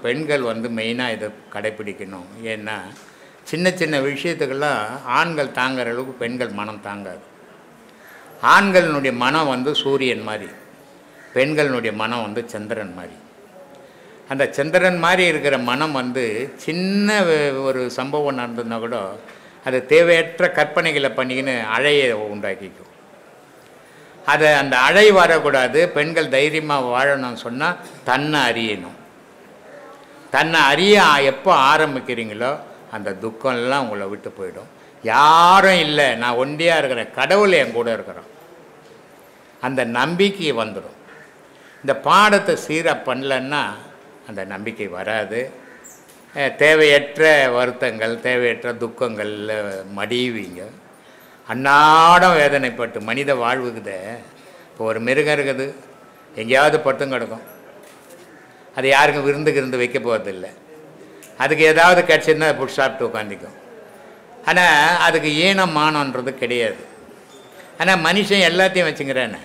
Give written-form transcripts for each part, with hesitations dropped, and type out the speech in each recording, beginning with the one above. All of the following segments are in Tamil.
பெண்கள் மெயினாக இதை கடைப்பிடிக்கணும். ஏன்னா சின்ன சின்ன விஷயத்துக்கெல்லாம் ஆண்கள் தாங்குற அளவுக்கு பெண்கள் மனம் தாங்காது. ஆண்களினுடைய மனம் சூரியன் மாதிரி, பெண்களினுடைய மனம் சந்திரன் மாதிரி. அந்த சந்திரன் மாதிரி இருக்கிற மனம் சின்ன ஒரு சம்பவம் நடந்ததுன்னா கூட அது தேவையற்ற கற்பனைகளை பண்ணிக்கின்னு அழையை உண்டாக்கிக்கும். அந்த அழை வரக்கூடாது. பெண்கள் தைரியமாக வாழணும்னு சொன்னால் தன்னை அறியணும். தன்னை அறிய எப்போ ஆரம்பிக்கிறீங்களோ அந்த துக்கம்லாம் உங்களை விட்டு போயிடும். யாரும் இல்லை, நான் ஒண்டியாக இருக்கிறேன், கடவுள் என் கூட இருக்கிறோம், அந்த நம்பிக்கை வந்துடும். இந்த பாடத்தை சீராக பண்ணலன்னா அந்த நம்பிக்கை வராது. தேவையற்ற வருத்தங்கள், தேவையற்ற துக்கங்களில் மடிவீங்க. அன்னாடம் வேதனைப்பட்டு மனித வாழ்வுக்குதே. இப்போ ஒரு மிருகம் இருக்குது, எங்கேயாவது பட்டும் கிடக்கும், அது யாருக்கும் விருந்து வைக்க போகிறதில்லை. அதுக்கு ஏதாவது கிடச்சிருந்தா அதை பிடிச்சி சாப்பிட்டு உட்காந்துக்கும். ஆனால் அதுக்கு ஈனமானன்றது கிடையாது. ஆனால் மனுஷன் எல்லாத்தையும் வச்சுங்கிறானே,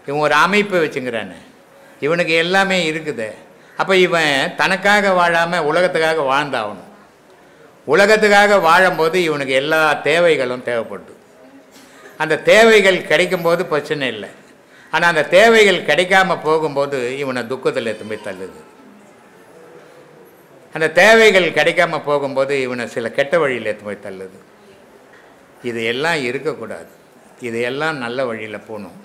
இவன் ஒரு அமைப்பை வச்சுங்கிறானே, இவனுக்கு எல்லாமே இருக்குது. அப்போ இவன் தனக்காக வாழாமல் உலகத்துக்காக வாழ்ந்தாகணும். உலகத்துக்காக வாழும்போது இவனுக்கு எல்லா தேவைகளும் தேவைப்படுது. அந்த தேவைகள் கிடைக்கும்போது பிரச்சனை இல்லை. ஆனால் அந்த தேவைகள் கிடைக்காம போகும்போது இவனை துக்கத்தில் எடுத்து போய் தள்ளுது. அந்த தேவைகள் கிடைக்காம போகும்போது இவனை சில கெட்ட வழியில் எடுத்து போய் தள்ளுது. இது எல்லாம் இருக்கக்கூடாது. இதையெல்லாம் நல்ல வழியில் போகணும்.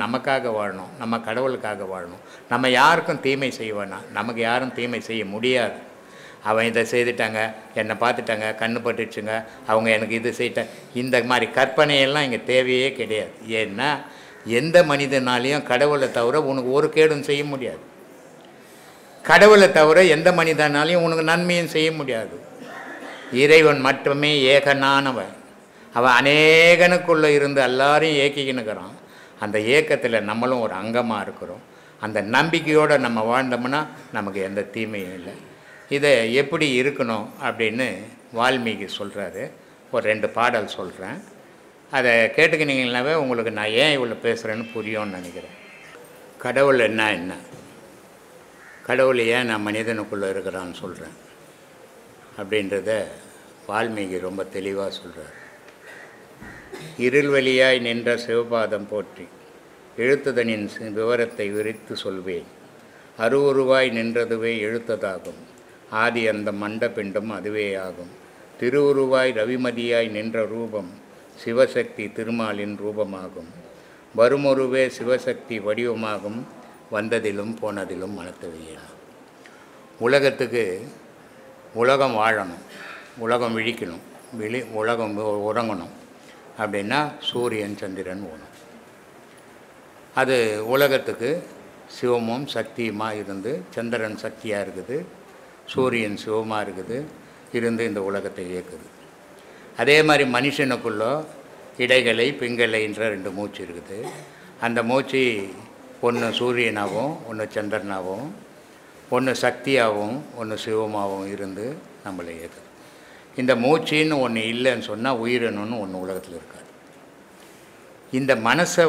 நமக்காக வாழணும், நம்ம கடவுளுக்காக வாழணும். நம்ம யாருக்கும் தீமை செய்வானா, நமக்கு யாரும் தீமை செய்ய முடியாது. அவன் இதை செய்துட்டாங்க, என்னை பார்த்துட்டாங்க, கண்ணு பட்டுச்சுங்க, அவங்க எனக்கு இது செய்யிட்டாங்க, இந்த மாதிரி கற்பனையெல்லாம் இங்கே தேவையே கிடையாது. ஏன்னா எந்த மனிதனாலையும் கடவுளை தவிர உனக்கு ஒரு கேடும் செய்ய முடியாது. கடவுளை தவிர எந்த மனிதனாலையும் உனக்கு நன்மையும் செய்ய முடியாது. இறைவன் மட்டுமே ஏகனானவன். அவன் அநேகனுக்குள்ளே இருந்து எல்லாரையும் ஏக்கிக்கினுக்கிறான். அந்த ஏக்கத்தில் நம்மளும் ஒரு அங்கமாக இருக்கிறோம். அந்த நம்பிக்கையோடு நம்ம வாழ்ந்தோம்னா நமக்கு எந்த தீமையும் இல்லை. இதை எப்படி இருக்கணும் அப்படின்னு வால்மீகி சொல்கிறாரு. ஒரு 2 பாடல் சொல்கிறேன், அதை கேட்டுக்கினீங்கன்னாவே உங்களுக்கு நான் ஏன் இவ்வளோ பேசுகிறேன்னு புரியும்னு நினைக்கிறேன். கடவுள் என்ன, கடவுள் ஏன் நான் மனிதனுக்குள்ளே இருக்கிறான்னு சொல்கிறேன் அப்படின்றத வால்மீகி ரொம்ப தெளிவாக சொல்கிறார். இருள்வழியாய் நின்ற சிவபாதம் போற்றி, எழுத்துதனின் விவரத்தை விரித்து சொல்வேன். அருவுருவாய் நின்றதுவே எழுத்ததாகும், ஆதி அந்த மண்ட பிண்டம் அதுவே ஆகும். திருவுருவாய் ரவிமதியாய் நின்ற ரூபம் சிவசக்தி திருமாலின் ரூபமாகும். வருமொருவே சிவசக்தி வடிவமாகும், வந்ததிலும் போனதிலும் மனத்தவையேன். உலகத்துக்கு உலகம் வாழணும், உலகம் விழிக்கணும், உலகம் உறங்கணும் அப்படின்னா சூரியன் சந்திரன் ஓணும். அது உலகத்துக்கு சிவமும் சக்தியுமாக இருந்து, சந்திரன் சக்தியாக இருக்குது, சூரியன் சிவமாக இருக்குது, இருந்து இந்த உலகத்தை இயக்குது. அதே மாதிரி மனுஷனுக்குள்ளே இடைகளை பிங்கலைன்ற 2 மூச்சு இருக்குது. அந்த மூச்சு ஒன்று சூரியனாகவும் ஒன்று சந்திரனாகவும், ஒன்று சக்தியாகவும் ஒன்று சிவமாகவும் இருந்து நம்மளை இயக்குது. இந்த மூச்சின்னு ஒன்று இல்லைன்னு சொன்னால் உயிரினம்னு ஒன்று உலகத்தில் இருக்காது. இந்த மனசை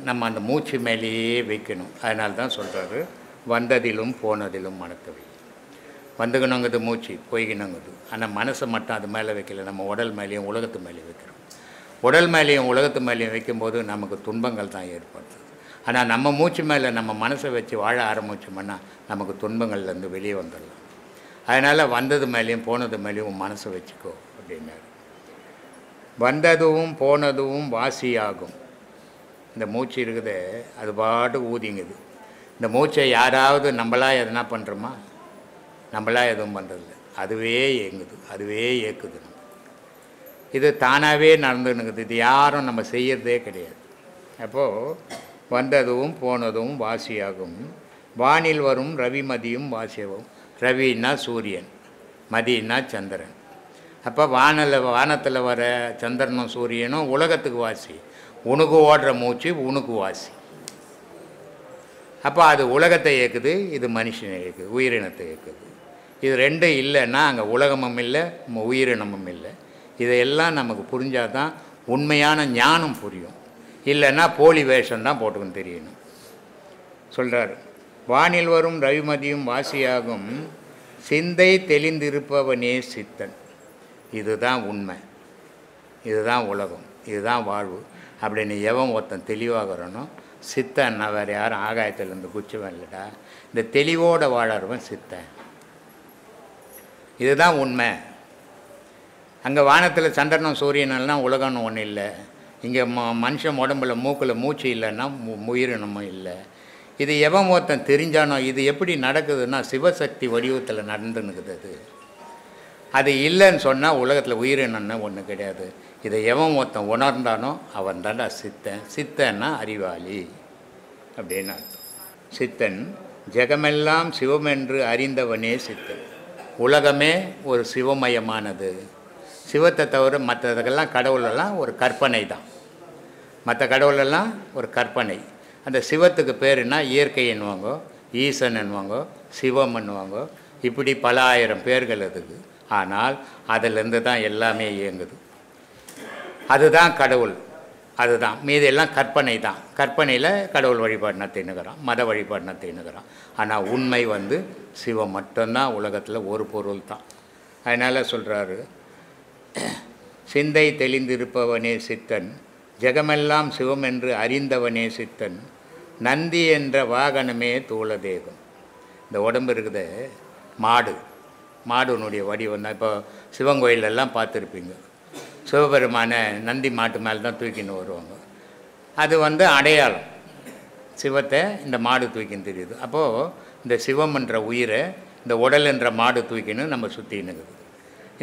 நம்ம அந்த மூச்சு மேலேயே வைக்கணும். அதனால தான் சொல்கிறாரு, வந்ததிலும் போனதிலும் மனத்தவை. வந்துக்கணுங்குது மூச்சு, போய்கினுங்குது. ஆனால் மனசை மட்டும் அது மேலே வைக்கல, நம்ம உடல் மேலேயும் உலகத்து மேலேயும் வைக்கிறோம். உடல் மேலேயும் உலகத்து மேலேயும் வைக்கும்போது நமக்கு துன்பங்கள் தான் ஏற்படுது. ஆனால் நம்ம மூச்சு மேலே நம்ம மனசை வச்சு வாழ ஆரம்பிச்சோம்னா நமக்கு துன்பங்கள்லேருந்து வெளியே வந்துடலாம். அதனால் வந்தது மேலேயும் போனது மேலேயும் மனசை வச்சுக்கோ அப்படின்னாரு. வந்ததும் போனதும் வாசியாகும். இந்த மூச்சு இருக்குது, அது பாட்டு ஊதிங்குது. இந்த மூச்சை யாராவது நம்மளாக எதனா பண்ணுறோமா? நம்மளாக எதுவும் பண்ணுறதில்ல. அதுவே இயங்குது, அதுவே இயக்குது. இது தானாகவே நடந்துன்னுக்குது. இது யாரும் நம்ம செய்யறதே கிடையாது. அப்போது வந்ததும் போனதும் வாசியாகும், வானில் வரும் ரவிமதியும் வாசியவும். ரவின்னா சூரியன், மதின்னா சந்திரன். அப்போ வானத்தில் வர சந்திரனும் சூரியனும் உலகத்துக்கு வாசி. உனக்கு ஓடுற மூச்சு உனக்கு வாசி. அப்போ அது உலகத்தை இயக்குது, இது மனுஷனை இயக்குது, உயிரினத்தை இயக்குது. இது ரெண்டும் இல்லைன்னா அங்கே உலகமும் இல்லை, உயிரினமும் இல்லை. இதையெல்லாம் நமக்கு புரிஞ்சால் தான் உண்மையான ஞானம் புரியும். இல்லைன்னா போலி வேஷம்தான் போட்டுக்கணும் தெரியணும். சொல்கிறார், வானில் வரும் ரவிமதியும் வாசியாகும், சிந்தை தெளிந்திருப்பவனே சித்தன். இதுதான் உண்மை, இதுதான் உலகம், இதுதான் வாழ்வு அப்படின்னு எவன் ஒருத்தன் தெளிவாகிறனோ, சித்தன்னா வேறு யாரும் ஆகாயத்திலேருந்து குச்சுவன் இல்லைடா, இந்த தெளிவோடு வாழறவன் சித்தன். இதுதான் உண்மை. அங்கே வானத்தில் சந்திரனும் சூரியனெல்லாம் உலகம்னு ஒன்றும் இல்லை. இங்கே மனுஷன் உடம்பில் மூக்கில் மூச்சு இல்லைன்னா உயிரினமும் இல்லை. இது எவன் ஒருத்தன் தெரிஞ்சானோ, இது எப்படி நடக்குதுன்னா சிவசக்தி வடிவத்தில் நடந்துன்னுக்குது. அது இல்லைன்னு சொன்னால் உலகத்தில் உயிரினம்னு ஒன்று கிடையாது. இதை எவன் ஒருத்தன் உணர்ந்தானோ அவன் தாண்டா சித்தன். சித்தன்னா அறிவாளி அப்படின்னு அர்த்தம். சித்தன் ஜெகமெல்லாம் சிவமென்று அறிந்தவனே சித்தன். உலகமே ஒரு சிவமயமானது. சிவத்தை தவிர மற்றதுக்கெல்லாம் கடவுளெல்லாம் ஒரு கற்பனை தான். மற்ற கடவுளெல்லாம் ஒரு கற்பனை. அந்த சிவத்துக்கு பேருன்னா இயற்கை என்னவாங்க, ஈசன் என்னவாங்க, சிவம் என்னவாங்க, இப்படி பல ஆயிரம் பேர்கள் அதுக்கு. ஆனால் அதிலேருந்து தான் எல்லாமே இயங்குது. அதுதான் கடவுள், அதுதான். மீதி எல்லாம் கற்பனை தான். கற்பனையில் கடவுள் வழிபாடுனா தின்னுக்கிறான், மத வழிபாடுனா தின்னுக்கிறான். ஆனால் உண்மை வந்து சிவம் மட்டும்தான் உலகத்தில் ஒரு பொருள் தான். அதனால் சொல்கிறாரு, சிந்தை தெளிந்திருப்பவனே சித்தன், ஜெகமெல்லாம் சிவம் என்று அறிந்தவனே சித்தன், நந்தி என்ற வாகனமே தூளதேகம். இந்த உடம்பு இருக்குது மாடு, மாடுனுடைய வடிவம் தான். இப்போ சிவன் கோயிலெல்லாம் பார்த்துருப்பீங்க, சிவபெருமான நந்தி மாட்டு மேலே தான் தூக்கின்னு வருவாங்க. அது வந்து அடையாளம், சிவத்தை இந்த மாடு தூக்கின்னு தெரியுது. அப்போது இந்த சிவம் என்ற உயிரை இந்த உடல் என்ற மாடு தூக்கின்னு நம்ம சுற்றினுக்குது.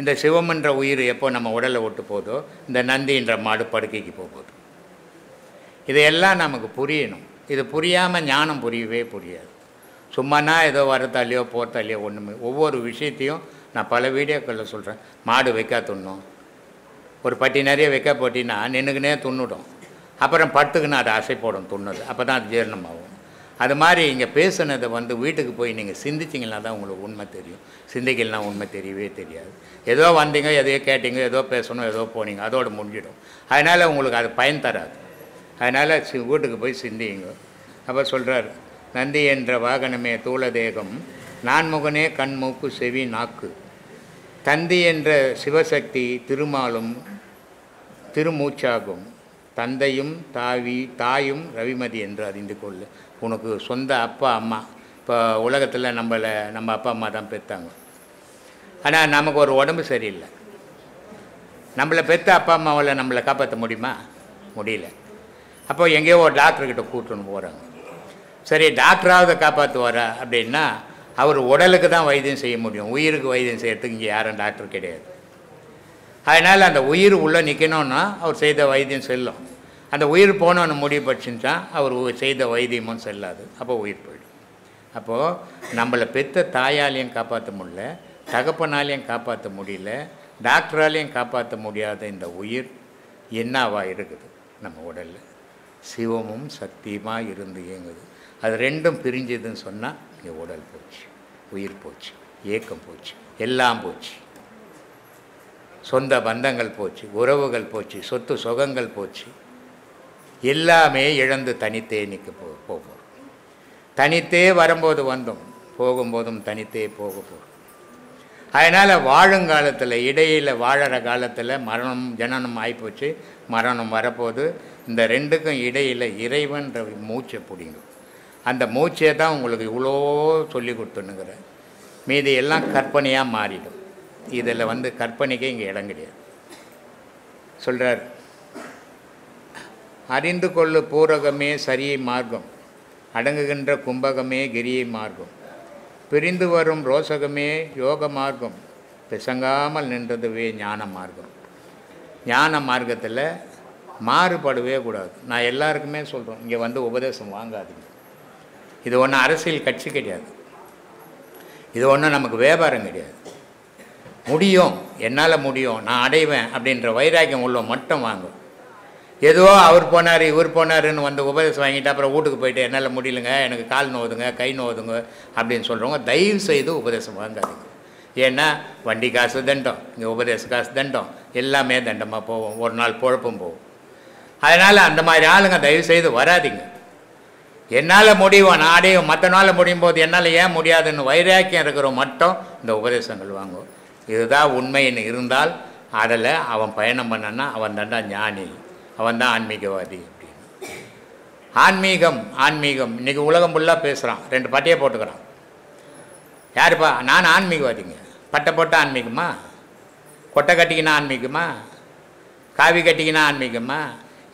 இந்த சிவம் என்ற உயிர் எப்போ நம்ம உடலை விட்டு போதோ, இந்த நந்தி என்ற மாடு படுக்கைக்கு போகுது. இதையெல்லாம் நமக்கு புரியணும். இது புரியாமல் ஞானம் புரியவே புரியாது. சும்மானா ஏதோ வரத்தாலையோ போகிறத்தாலையோ ஒன்றுமே. ஒவ்வொரு விஷயத்தையும் நான் பல வீடியோக்களில் சொல்கிறேன். மாடு வைக்கா துண்ணும், ஒரு பட்டி நிறைய வைக்க போட்டின்னா நின்றுக்குனே துண்ணுடும், அப்புறம் படுத்துக்குன்னு அதை அசை போடும் துண்ணுது, அப்போ தான் அது ஜீரணமாகும். அது மாதிரி இங்கே பேசுனதை வந்து வீட்டுக்கு போய் நீங்கள் சிந்திச்சிங்கன்னா தான் உங்களுக்கு உண்மை தெரியும். சிந்திக்கலனா உண்மை தெரியவே தெரியாது. ஏதோ வந்தீங்க, எதையோ கேட்டீங்க, ஏதோ பேசணும், ஏதோ போனீங்க, அதோடு முடிஞ்சிடும். அதனால் உங்களுக்கு அது பயன் தராது. அதனால் வீட்டுக்கு போய் சிந்திங்க. அப்போ சொல்கிறார், நந்தி என்ற வாகனமே தூளதேகம், நான்முகனே கண் மூக்கு செவி நாக்கு, தந்தி என்ற சிவசக்தி திருமாலும் திருமூச்சாகும், தந்தையும் தாயும் ரவிமதி என்று அறிந்து கொள்ளு. உனக்கு சொந்த அப்பா அம்மா, இப்போ உலகத்தில் நம்ம அப்பா அம்மா தான் பெற்றாங்க. ஆனால் நமக்கு ஒரு உடம்பு சரியில்லை. நம்மளை பெற்ற அப்பா அம்மாவில் நம்மளை காப்பாற்ற முடியுமா? முடியல. அப்போ எங்கேயோ ஒரு டாக்டர்கிட்ட கூட்டுன்னு போகிறாங்க. சரி, டாக்டராவது காப்பாற்றுவாரா அப்படின்னா அவர் உடலுக்கு தான் வைத்தியம் செய்ய முடியும், உயிருக்கு வைத்தியம் செய்கிறதுக்கு இங்கே யாரும் டாக்டர் கிடையாது. அதனால் அந்த உயிர் உள்ளே நிற்கணுன்னா அவர் செய்த வைத்தியம் செல்லும். அந்த உயிர் போனோன்னு முடிவு பட்சின்னு அவர் செய்த வைத்தியமும் செல்லாது, அப்போ உயிர் போயிடும். அப்போது நம்மளை பெற்ற தாயாலையும் காப்பாற்ற முடியல, தகப்பனாலையும் காப்பாற்ற முடியல, டாக்டராலையும் காப்பாற்ற முடியாத இந்த உயிர் என்னவா இருக்குது நம்ம உடலில்? சிவமும் சக்தியுமாக இருந்து இயங்குது. அது ரெண்டும் பிரிஞ்சுதுன்னு சொன்னால் இங்கே உடல் போச்சு, உயிர் போச்சு, ஏக்கம் போச்சு, எல்லாம் போச்சு. சொந்த பந்தங்கள் போச்சு, உறவுகள் போச்சு, சொத்து சுகங்கள் போச்சு, எல்லாமே இழந்து தனித்தே நிற்க போகிறோம். தனித்தே வரும்போது வந்தோம், போகும்போதும் தனித்தே போக போகிறோம். அதனால் வாழுங்காலத்தில் இடையில் வாழற காலத்தில் மரணம் ஜனனம் ஆகிப்போச்சு, மரணம் வரப்போது. இந்த ரெண்டுக்கும் இடையில் இறைவன்ற மூச்சை பிடிங்கும். அந்த மூச்சை தான் உங்களுக்கு இவ்வளோ சொல்லி கொடுத்துனுங்கிறேன். மீதி எல்லாம் கற்பனையாக மாறிடும். இதில் வந்து கற்பனைக்கே இங்கே இடம் கிடையாது. சொல்கிறார், அறிந்து கொள்ளு பூரகமே சரியை மார்க்கம், அடங்குகின்ற கும்பகமே கிரியை மார்க்கம், பிரிந்து வரும் ரோசகமே யோக மார்க்கம், பிசங்காமல் நின்றதுவே ஞான மார்க்கம். ஞான மார்க்கத்தில் மாறுபடவே கூடாது. நான் எல்லாருக்குமே சொல்கிறோம், இங்கே வந்து உபதேசம் வாங்காதீங்க. இது ஒன்றும் அரசியல் கட்சி கிடையாது. இது ஒன்றும் நமக்கு வியாபாரம் கிடையாது. முடியும், என்னால் முடியும், நான் அடைவேன் அப்படின்ற வைராக்கியம் உள்ள மட்டும் வாங்கும். ஏதோ அவர் போனார் இவர் போனாருன்னு வந்து உபதேசம் வாங்கிட்டு அப்புறம் வீட்டுக்கு போயிட்டு என்னால் முடியலைங்க, எனக்கு கால் நோவுதுங்க, கை நோவுதுங்க அப்படின்னு சொல்கிறவங்க தயவு செய்து உபதேசம் வாங்காதீங்க. ஏன்னா வண்டி காசு தண்டம், இங்கே உபதேச காசு தண்டம், எல்லாமே தண்டமாக போகும், ஒரு நாள் பொழப்பும் போகும். அதனால் அந்த மாதிரி ஆளுங்க தயவு செய்து வராதிங்க. என்னால் முடியும், நான் அடையும், மற்ற நாள் முடியும் போது என்னால் ஏன் முடியாதுன்னு வைராக்கியம் இருக்கிற மட்டும் இந்த உபதேசங்கள் வாங்குவோம். இதுதான் உண்மைன்னு இருந்தால் அதில் அவன் பயணம் பண்ணான்னா அவன் தாண்டா ஞானி, அவன் தான் ஆன்மீகவாதி அப்படின்னு. ஆன்மீகம் இன்றைக்கி உலகம் ஃபுல்லாக பேசுகிறான், 2 பட்டையை போட்டுக்கிறான். யாருப்பா? நான் ஆன்மீகவாதிங்க. பட்டை போட்டால் ஆன்மீகமா? கொட்டை கட்டிக்கினா ஆன்மீகமா? காவி கட்டிக்கினா ஆன்மீகமா?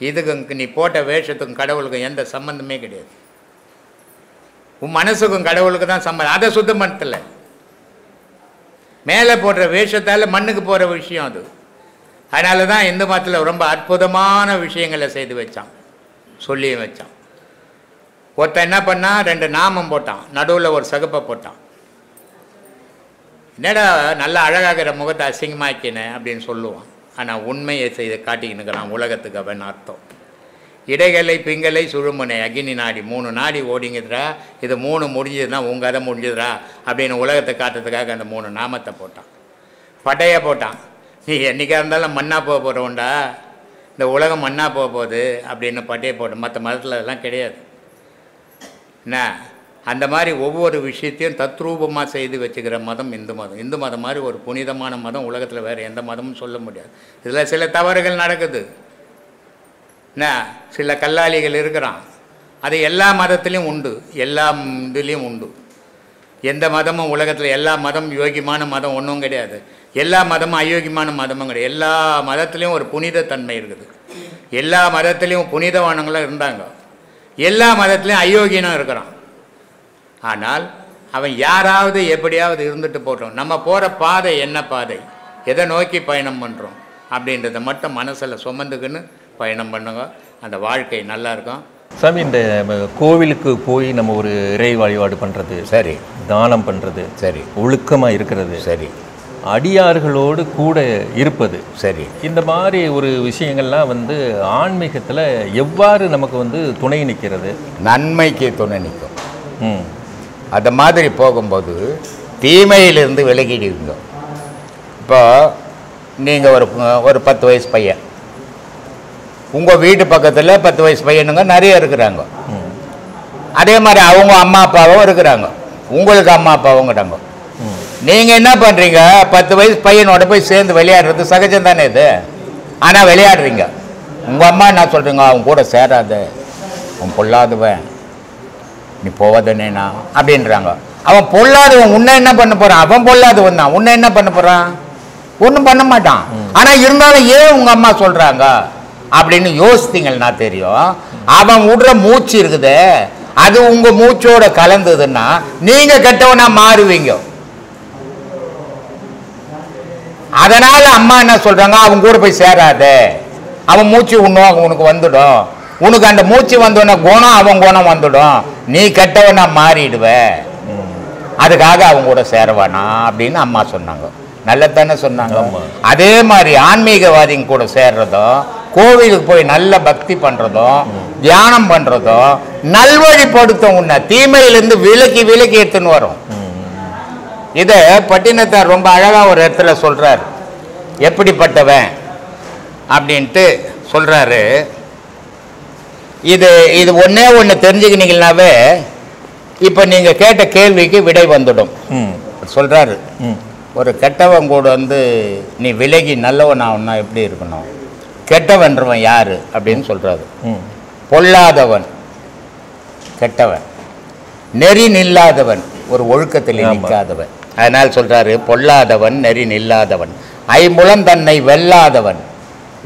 இதுக்கு நீ போட்ட வேஷத்துக்கும் கடவுளுக்கும் எந்த சம்பந்தமே கிடையாது. உன் மனசுக்கும் கடவுளுக்கு தான் சம்பந்தம். அதை சுத்தம் பண்ணல. மேலே போடுற வேஷத்தால் மண்ணுக்கு போகிற விஷயம் அது. அதனால தான் இந்து மதத்தில் ரொம்ப அற்புதமான விஷயங்களை செய்து வச்சான், சொல்லியும் வச்சான். ஒருத்தன் என்ன பண்ணால் 2 நாமம் போட்டான், நடுவில் ஒரு சகப்பை போட்டான். என்னடா நல்லா அழகாகிற முகத்தை அசிங்கமாக்கினேன் அப்படின்னு சொல்லுவான். ஆனால் உண்மையை செய்து காட்டிக்கினுக்கிறான் உலகத்துக்கு அவன் அர்த்தம். இடைகளை பிங்களை சுழுமுனை அக்னி நாடி 3 நாடி ஓடிங்குதுரா, இது 3 முடிஞ்சதுன்னா உங்கள் கதை முடிஞ்சதுரா அப்படின்னு உலகத்தை காட்டுறதுக்காக அந்த 3 நாமத்தை போட்டான். பட்டையை போட்டான். நீ என்றைக்காக இருந்தாலும் மண்ணாக போக போகிறோண்டா, இந்த உலகம் மண்ணாக போக போகுது அப்படின்னு பட்டையை போட்டோம். மற்ற மதத்தில் அதெல்லாம் கிடையாது. என்ன அந்த மாதிரி ஒவ்வொரு விஷயத்தையும் தத்ரூபமாக செய்து வச்சுக்கிற மதம் இந்து மதம். இந்து மதம் மாதிரி ஒரு புனிதமான மதம் உலகத்தில் வேறு எந்த மதமும் சொல்ல முடியாது. இதில் சில தவறுகள் நடக்குது. என்ன சில கல்லாளிகள் இருக்கிறான், அது எல்லா மதத்துலேயும் உண்டு, எல்லா இதுலேயும் உண்டு. எந்த மதமும் உலகத்தில் எல்லா மதமும் யோகியமான மதம் ஒன்றும் கிடையாது, எல்லா மதமும் அயோக்கியமான மதமும் கிடையாது. எல்லா மதத்துலேயும் ஒரு புனித தன்மை இருக்குது. எல்லா மதத்துலேயும் புனிதவானங்களும் இருந்தாங்க, எல்லா மதத்துலேயும் அயோக்கியனும் இருக்கிறான். ஆனால் அவன் யாராவது எப்படியாவது இருந்துட்டு போட்டோம். நம்ம போகிற பாதை என்ன பாதை, எதை நோக்கி பயணம் பண்ணுறோம் அப்படின்றத மட்டும் மனசில் சுமந்துக்குன்னு பயணம் பண்ணுங்க. அந்த வாழ்க்கை நல்லா இருக்கும். சாமி, இந்த கோவிலுக்கு போய் நம்ம ஒரு இறை வழிபாடு பண்ணுறது சரி, தானம் பண்ணுறது சரி, ஒழுக்கமாக இருக்கிறது சரி, அடியார்களோடு கூட இருப்பது சரி, இந்த மாதிரி ஒரு விஷயங்கள்லாம் வந்து ஆன்மீகத்தில் எவ்வாறு நமக்கு துணை நிற்கிறது? நன்மைக்கு துணை நிற்கும். அந்த மாதிரி போகும்போது தீமையிலிருந்து விலகிடுவீங்க. இப்போ நீங்கள் ஒரு 10 வயசு பையன், உங்கள் வீட்டு பக்கத்தில் 10 வயசு பையனுங்க நிறைய இருக்கிறாங்க. அதே மாதிரி அவங்க அம்மா அப்பாவும் இருக்கிறாங்க, உங்களுக்கு அம்மா அப்பாவும் கிட்டாங்க. நீங்கள் என்ன பண்ணுறீங்க? 10 வயசு பையனோட போய் சேர்ந்து விளையாடுறது சகஜம் தானே இது. ஆனால் விளையாடுறீங்க. உங்கள் அம்மா என்ன சொல்கிறீங்க? அவன் கூட சேராத, அவன் பொல்லாதவன், நீ போவதனேண்ணா அப்படின்றாங்க. அவன் பொல்லாதவன், உன்னை என்ன பண்ண போகிறான்? அவன் பொல்லாதவன் தான், உன்னை என்ன பண்ண போகிறான்? ஒன்றும் பண்ண மாட்டான். ஆனால் இருந்தாலும் ஏன் உங்கள் அம்மா சொல்கிறாங்க அப்படின்னு யோசித்தீங்கன்னா தெரியும். அவன் விடுற மூச்சு இருக்குது, அது உங்கள் மூச்சோட கலந்ததுன்னா நீங்கள் கெட்டவனா மாறுவீங்க. அதனால் அம்மா என்ன சொல்கிறாங்க? அவன் கூட போய் சேராத, அவன் மூச்சு உண்ணும் உனக்கு வந்துடும், உனக்கு அந்த மூச்சு வந்தோன்னா குணம் அவன் குணம் வந்துடும், நீ கெட்டவனா மாறிடுவ, அதுக்காக அவங்க கூட சேரவானா அப்படின்னு அம்மா சொன்னாங்க. நல்லதானே சொன்னாங்க. அதே மாதிரி ஆன்மீகவாதிங்க கூட சேர்றதும், கோவிலுக்கு போய் நல்ல பக்தி பண்ணுறதும், தியானம் பண்ணுறதும் நல்வழிப்படுத்தும். உன்னை தீமையிலேருந்து விலக்கி விலக்கி எடுத்துன்னு வரும். இதை பட்டினத்தார் ரொம்ப அழகாக ஒரு இடத்துல சொல்கிறார். எப்படிப்பட்டவன் அப்படின்ட்டு சொல்கிறாரு. இது ஒன்றே ஒன்று தெரிஞ்சுக்கினீங்கன்னாவே இப்போ நீங்கள் கேட்ட கேள்விக்கு விடை வந்துடும். சொல்கிறாரு, ஒரு கெட்டவன் கூட நீ விலகி நல்லவன் ஆகுனா எப்படி இருக்கணும்? கெட்டவன்றவன் யார் அப்படின்னு சொல்கிறாரு. பொல்லாதவன் கெட்டவன், நெறி நில்லாதவன் ஒரு ஒழுக்கத்தில் நிற்காதவன். அதனால் சொல்கிறாரு, பொல்லாதவன் நெறி நில்லாதவன், ஐம்புலம் தன்னை வெல்லாதவன்.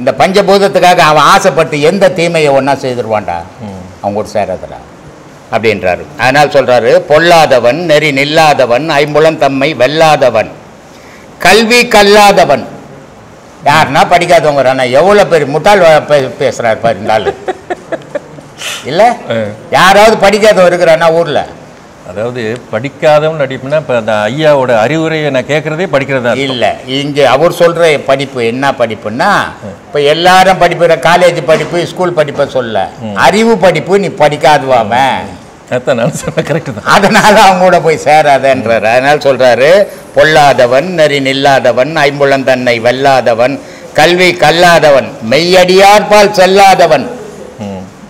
இந்த பஞ்சபூதத்துக்காக அவன் ஆசைப்பட்டு எந்த தீமையை ஒன்றா செய்திருவான்டா, அவங்க கூட சேராதடா அப்படின்றாரு. அதனால் சொல்கிறாரு, பொல்லாதவன் நெறி நில்லாதவன், ஐம்புலம் தம்மை வெல்லாதவன், கல்வி கல்லாதவன். யாருன்னா படிக்காதவங்க. ஆனால் எவ்வளோ பெரிய முட்டாள் பேசுகிறார் பாரு இருந்தாலும். இல்லை, யாராவது படிக்காதவன் இருக்கிறான்னா ஊரில் அதாவது படிக்காதவன் நடிப்புனா இப்போ அந்த ஐயாவோட அறிவுரையை நான் கேட்குறதே படிக்கிறதா இல்லை. இங்கே அவர் சொல்கிற படிப்பு என்ன படிப்புன்னா, இப்போ எல்லாரும் படிப்புற காலேஜ் படிப்பு ஸ்கூல் படிப்பை சொல்ல, அறிவு படிப்பு நீ படிக்காதுவாமன். அதான் நான் சொன்ன கரெக்டு தான். அதனால் அவங்க கூட போய் சேராதன்றார். அதனால் சொல்கிறாரு, பொல்லாதவன் நெறி நில்லாதவன் ஐம்புலன் தன்னை வெல்லாதவன் கல்வி கல்லாதவன் மெய்யடியார்பால் செல்லாதவன்.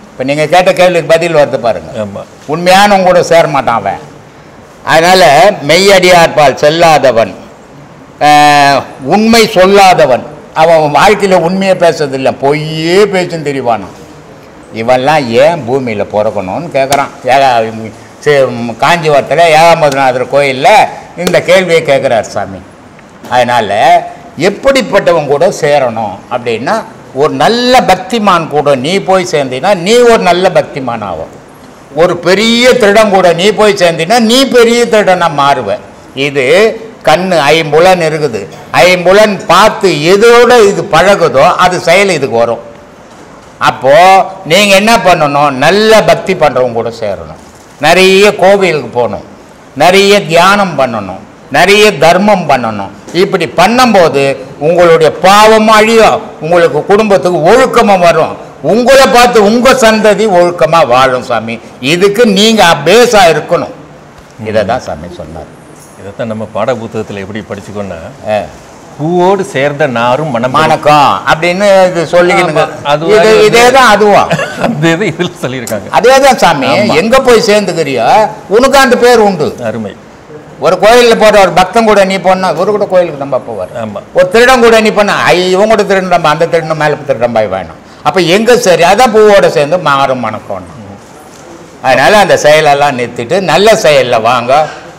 இப்போ நீங்கள் கேட்ட கேள்விக்கு பதில் வருது பாருங்கள். உண்மையானவங்க கூட சேர மாட்டான் அவன். அதனால் மெய்யடியார்பால் செல்லாதவன், உண்மை சொல்லாதவன், அவன் வாழ்க்கையில் உண்மையை பேசுறதில்லை, பொய்யே பேச்சுன்னு தெரிவானான். இவெல்லாம் ஏன் பூமியில் பிறக்கணும்னு கேட்குறான். காஞ்சிபுரத்தில் ஏகாம்பரநாதர் கோயிலில் இந்த கேள்வியை கேட்குறார் சாமி. அதனால் எப்படிப்பட்டவன் கூட சேரணும் அப்படின்னா, ஒரு நல்ல பக்திமான் கூட நீ போய் சேர்ந்தீன்னா நீ ஒரு நல்ல பக்திமான் ஆகும். ஒரு பெரிய திருடன் கூட நீ போய் சேர்ந்தீன்னா நீ பெரிய திருடனாக மாறுவ. இது கண்ணு ஐம்புலன் இருக்குது. ஐம்புலன் பார்த்து எதோட இது பழகுதோ அது செயல் இதுக்கு வரும். அப்போது நீங்கள் என்ன பண்ணணும், நல்ல பக்தி பண்ணுறவங்க கூட சேரணும், நிறைய கோவிலுக்கு போகணும், நிறைய தியானம் பண்ணணும், நிறைய தர்மம் பண்ணணும். இப்படி பண்ணும்போது உங்களுடைய பாவம் அழியும், உங்களுக்கு குடும்பத்துக்கு ஒழுக்கமாக வரும், உங்களை பார்த்து உங்கள் சந்ததி ஒழுக்கமாக வாழும் சாமி. இதுக்கு நீங்கள் பேஸாக இருக்கணும். இதை தான் சாமி சொன்னார். இதைத்தான் நம்ம பாட புத்தகத்தில் எப்படி படிச்சுக்கோன்னா, பூவோடு சேர்ந்த நாரும் மணக்கம் அப்படின்னு இது சொல்லிக்கணுங்க. இதே தான் அதுவும் அதே தான் இதில் சொல்லியிருக்காங்க. அதே தான் சாமி. எங்கே போய் சேர்ந்துக்கிறியோ உனக்கு அந்த பேர் உண்டு. அருமை. ஒரு கோயிலில் போகிற ஒரு பக்தன் கூட நீ போனா ஒரு கூட கோயிலுக்கு நம்ம போவார். ஆமாம். ஒரு திருடம் கூட நீ போனா இவங்க கூட திருடன் நம்ம அந்த திருடன் மேலே திருடன் பாய் வேணும். அப்போ எங்கே சரி அதான் பூவோடு சேர்ந்து மாறும் மணக்கம். அதனால் அந்த செயலெல்லாம் நிறுத்திட்டு நல்ல செயலில் வாங்க,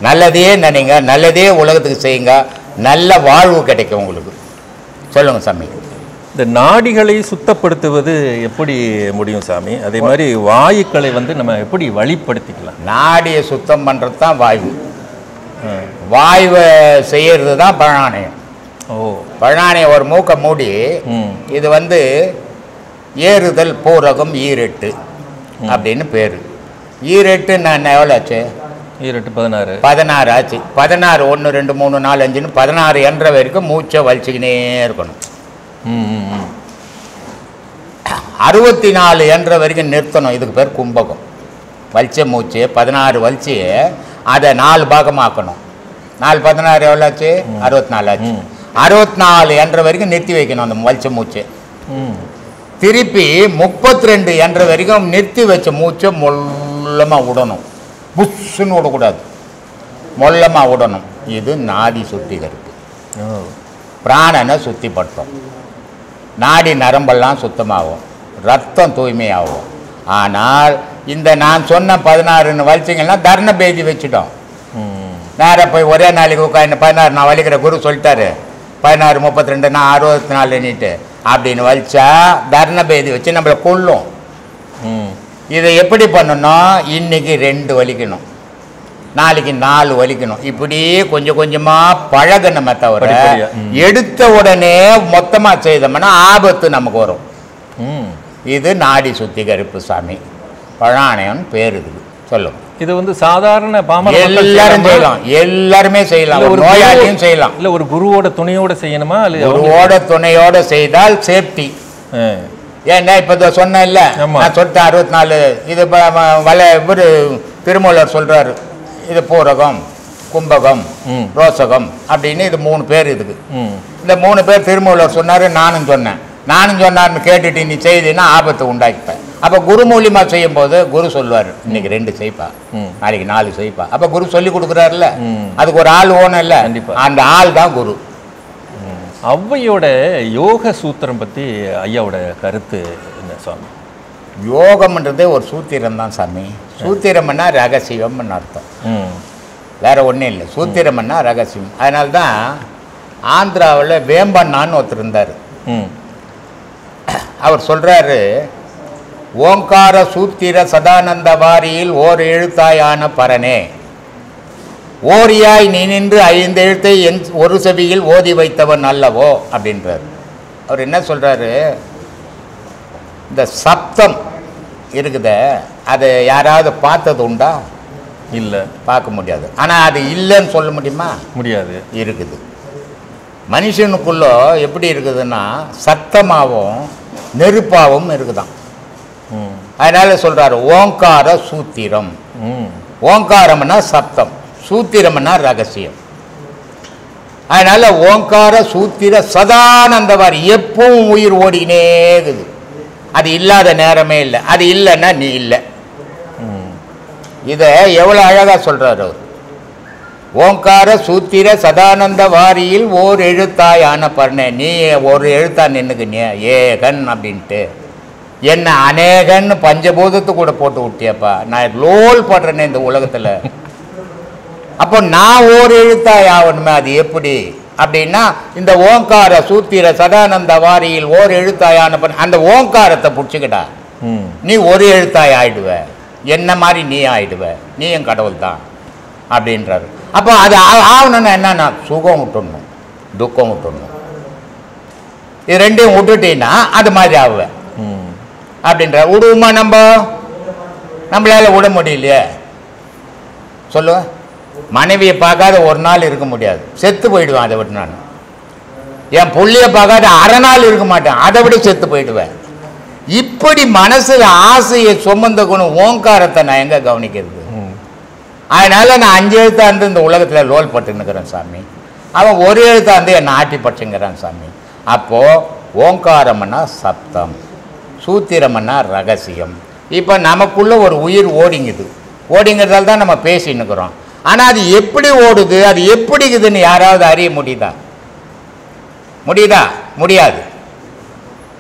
நல்லதே நினைங்க, நல்லதே உலகத்துக்கு செய்யுங்க, நல்ல வாழ்வு கிடைக்கும் உங்களுக்கு. சொல்லுங்கள் சாமி. இந்த நாடிகளை சுத்தப்படுத்துவது எப்படி முடியும் சாமி? அதே மாதிரி வாயுக்களை நம்ம எப்படி வழிப்படுத்திக்கலாம்? நாடியை சுத்தம் பண்ணுறது தான் வாயு. வாயுவை செய்யறது தான் பழனானயம். பழனானயம் ஒரு மூக்கை மூடி, இது ஏறுதல் பூரகம் ஈரெட்டு அப்படின்னு பேர். ஈரெட்டு நான் எவ்வளோ ஆச்சு? ஈரெட்டு 16 16 ஆச்சு. 16 1 2 3 4 5ன்னு 16 என்ற வரைக்கும் மூச்சை வலிச்சுக்கினே இருக்கணும். 64 என்ற வரைக்கும் நிறுத்தணும். இதுக்கு பேர் கும்பகம். வலிச்ச மூச்சு 16 வலிச்சு அதை 4 பாகமாக்கணும். 4 16 எவ்வளோ ஆச்சு? 64 ஆச்சு. 64 என்ற வரைக்கும் நிறுத்தி வைக்கணும் அந்த வலிச்ச மூச்சு. திருப்பி 32 என்ற வரைக்கும் நிறுத்தி வச்ச மூச்சை மொல்லமாக விடணும். புஷ்ஷுன்னு விடக்கூடாது, மொல்லமாக விடணும். இது நாடி சுத்திகரிப்பு. பிராணனை சுத்திப்படுத்தும், நாடி நரம்பெல்லாம் சுத்தமாகும், ரத்தம் தூய்மையாகும். ஆனால் இந்த நான் சொன்ன 16 வலிச்சிங்கன்னா தர்ண பேதி வச்சுட்டோம். நேராக போய் ஒரே நாளைக்கு உட்காந்து 16 நான் வலிக்கிற குரு சொல்லிட்டாரு, 16 32 நான் 64 நீட்டு அப்படின்னு வலிச்சா தர்ண பேதி வச்சு நம்மளை கொள்ளும். இதை எப்படி பண்ணணும்? இன்னைக்கு 2 வலிக்கணும், நாளைக்கு 4 வலிக்கணும். இப்படி கொஞ்சம் கொஞ்சமாக பழகணுமே தவிர எடுத்த உடனே மொத்தமாக செய்தோம்னா ஆபத்து நமக்கு வரும். இது நாடி சுத்திகரிப்பு சாமி. பழானயம் பேர் இருக்குது. சொல்லுங்க. இது சாதாரண எல்லாரும் செய்யலாம், எல்லாருமே செய்யலாம், ஒரு நோயாளியும் செய்யலாம். இல்லை ஒரு குருவோட துணையோட செய்யணுமா? குருவோட துணையோட செய்தால் சேஃப்டி. ஏன்னா இப்போ சொன்ன இல்லை, நான் சொல்லிட்டேன் 64. இது இவர் திருமூலர் சொல்றாரு, இது பூரகம் கும்பகம் ரோசகம் அப்படின்னு இது 3 பேர். இதுக்கு இந்த 3 பேர் திருமூலர் சொன்னார், நானும் சொன்னேன். நானும் சொன்னார்னு கேட்டுட்டு நீ செய்தீன்னா ஆபத்து உண்டாக்கிப்பேன். அப்போ குரு மூலியமாக செய்யும் போது குரு சொல்லுவார், இன்னைக்கு 2 செய்ப்பா, நாளைக்கு 4 செய்ப்பா. அப்போ குரு சொல்லி கொடுக்குறாருல்ல, அதுக்கு ஒரு ஆள் ஓணும் இல்லை, அந்த ஆள் தான் குரு. ஔவையோட யோக சூத்திரம் பற்றி ஐயாவோட கருத்து என்ன சாமி? யோகம்ன்றதே ஒரு சூத்திரம் தான் சாமி. சூத்திரம்னா ரகசியம்னு அர்த்தம், வேற ஒன்றும் இல்லை. சூத்திரம்னா ரகசியம். அதனால தான் ஆந்திராவில் வேம்பண்ணான்னு ஒருத்தர் இருந்தார். அவர் சொல்கிறாரு, ஓங்கார சூத்திர சதானந்த வாரியில் ஓர் எழுத்தாயான பரனே, ஓரியாய் நீ நின்று 5 எழுத்தை என் ஒரு செவியில் ஓதி வைத்தவன் அல்லவோ அப்படின்றார். அவர் என்ன சொல்கிறாரு, இந்த சப்தம் இருக்குத அதை யாராவது பார்த்தது உண்டா? இல்லை, பார்க்க முடியாது. ஆனால் அது இல்லைன்னு சொல்ல முடியுமா? முடியாது. இருக்குது. மனுஷனுக்குள்ள எப்படி இருக்குதுன்னா சத்தமாகவும் நெருப்பாகவும் இருக்குதான். அதனால சொல்றாரு ஓங்கார சூத்திரம். ஓங்காரம்னா சப்தம், சூத்திரம்னா ரகசியம். அதனால ஓங்கார சூத்திர சதானந்தவாரி எப்பவும் உயிர் ஓடிக்கினே இருக்குது. அது இல்லாத நேரமே இல்லை. அது இல்லைன்னா நீ இல்லை. இதை எவ்வளோ அழகாக சொல்றாரு அவர். ஓங்கார சூத்திர சதானந்த வாரியில் ஓர் எழுத்தாயான பர்ணே, நீ ஒரு எழுத்தா நின்றுக்குனிய ஏகன் அப்படின்ட்டு என்ன அநேகன்னு பஞ்சபூதத்து கூட போட்டு விட்டியப்பா. நான் லோல் படுறேனே இந்த உலகத்தில். அப்போ நான் ஓர் எழுத்தாய் ஆகணுமே, அது எப்படி அப்படின்னா இந்த ஓங்கார சூத்திர சதானந்த வாரியில் ஓர் எழுத்தாயான அந்த ஓங்காரத்தை பிடிச்சிக்கிட்டா நீ ஒரு எழுத்தாய் ஆயிடுவ. என்ன மாதிரி நீ ஆயிடுவ, நீயும் கடவுள் தான் அப்படின்றாரு. அப்போ அது ஆகணும்னா என்னன்னா சுகம் விட்டுடணும், துக்கம் விட்டுடணும். இது ரெண்டையும் விட்டுட்டீங்கன்னா அது மாதிரி ஆகுவேன் அப்படின்ற. விடுவோமா? நம்மளால விட முடியலையே சொல்லுவ. மனைவியை பார்க்காத ஒரு நாள் இருக்க முடியாது, செத்து போயிடுவேன். அதை விட்டு நான் என் புள்ளியை பார்க்காத அரை நாள் இருக்க மாட்டேன், அதை விட செத்து போயிடுவேன். இப்படி மனசுல ஆசையை சுமந்த குணம் ஓங்காரத்தை நான் எங்க கவனிக்கிறது? அதனால நான் 5 எழுத்தாந்து இந்த உலகத்தில் லோல் பட்டுன்னுக்கிறேன் சாமி. அவன் ஒரு எழுத்தாந்து என்னை ஆட்டி பட்டுங்கிறான் சாமி. அப்போ ஓங்காரம்னா சப்தம், சூத்திரம்னா ரகசியம். இப்போ நமக்குள்ள ஒரு உயிர் ஓடிங்கிறதால தான் நம்ம பேசின்னுக்கிறோம். ஆனால் அது எப்படி ஓடுது, அது எப்படி இருக்குதுன்னு யாராவது அறிய முடியுதா? முடியாது.